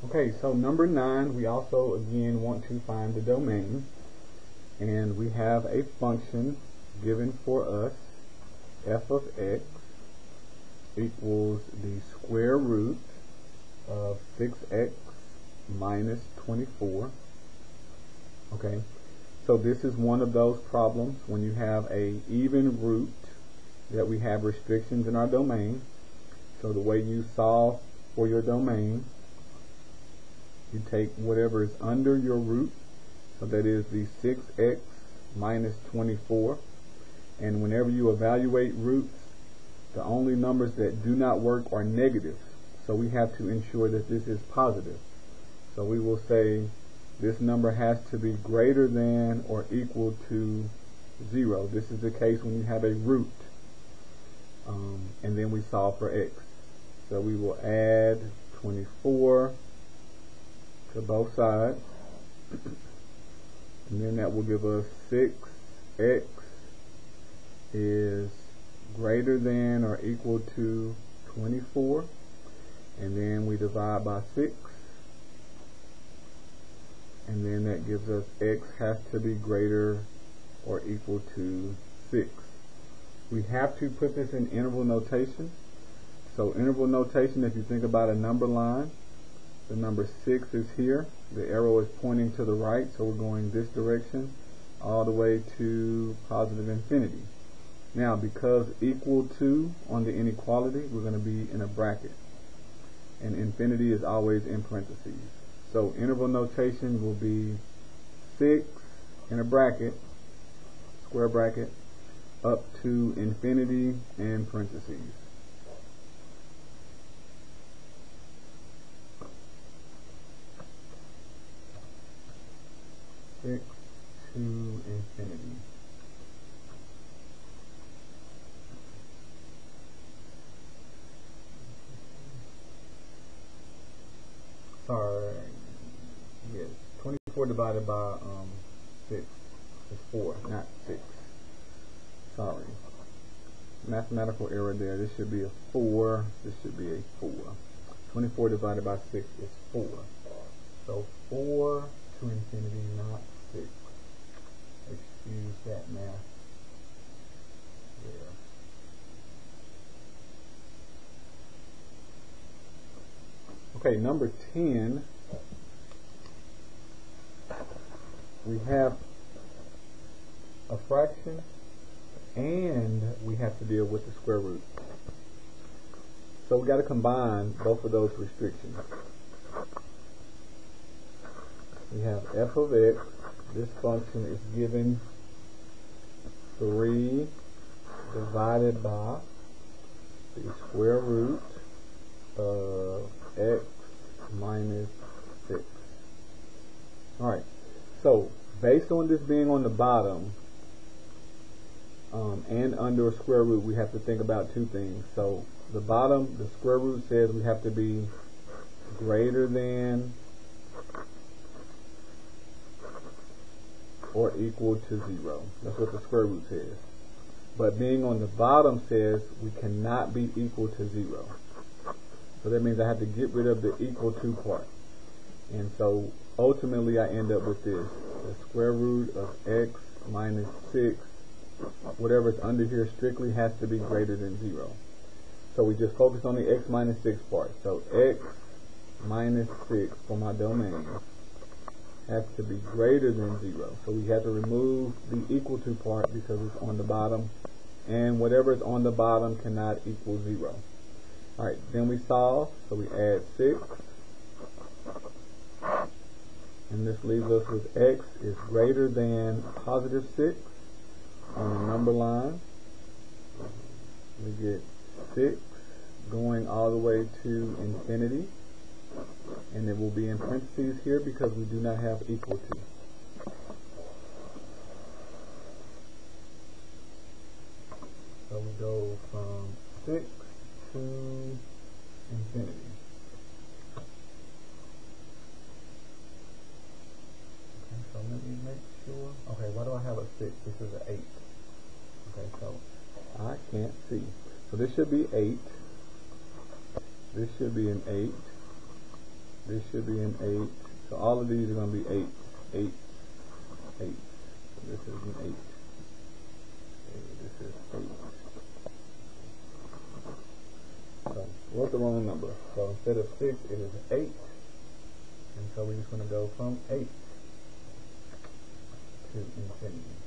Okay, so number 9, we also again want to find the domain, and we have a function given for us, f of x equals the square root of 6x minus 24. Okay, so this is one of those problems when you have a even root that we have restrictions in our domain. So the way you solve for your domain, you take whatever is under your root, so that is the 6x minus 24, and whenever you evaluate roots, the only numbers that do not work are negatives, so we have to ensure that this is positive. So we will say this number has to be greater than or equal to 0. This is the case when you have a root, and then we solve for x. So we will add 24 to both sides, and then that will give us 6x is greater than or equal to 24, and then we divide by 6, and then that gives us x has to be greater or equal to 6. We have to put this in interval notation. So interval notation, if you think about a number line, the number 6 is here, the arrow is pointing to the right, so we're going this direction all the way to positive infinity. Now, because equal to on the inequality, we're going to be in a bracket, and infinity is always in parentheses. So interval notation will be 6 in a bracket, square bracket, up to infinity and parentheses. To infinity. Sorry, yes, 24 divided by 6 is 4, not 6. Sorry, mathematical error there. This should be a 4. This should be a 4. 24 divided by 6 is 4. So 4 to infinity, not 6. Excuse that math there. Okay, number 10, we have a fraction and we have to deal with the square root. So we got to combine both of those restrictions. We have f of x. This function is given 3 divided by the square root of x minus 6. Alright, so based on this being on the bottom and under a square root, we have to think about two things. So the bottom, the square root says we have to be greater than or equal to 0. That's what the square root says. But being on the bottom says we cannot be equal to 0. So that means I have to get rid of the equal to part. And so ultimately I end up with this. The square root of x minus 6, whatever is under here strictly has to be greater than 0. So we just focus on the x minus 6 part. So x minus 6 for my domain has to be greater than 0. So we have to remove the equal to part because it's on the bottom, and whatever is on the bottom cannot equal 0. Alright, then we solve, so we add 6, and this leaves us with x is greater than positive 6 on the number line. We get 6 going all the way to infinity, and it will be in parentheses here because we do not have equal to. So we go from 6 to infinity. Okay, so let me make sure. Okay, why do I have a 6? This is an 8. Okay, so I can't see. So this should be 8. This should be an 8. This should be an 8. So all of these are going to be 8. 8. 8. So this is an 8. This is 8. So what's the wrong number? So instead of 6, it is 8. And so we're just going to go from 8 to infinity.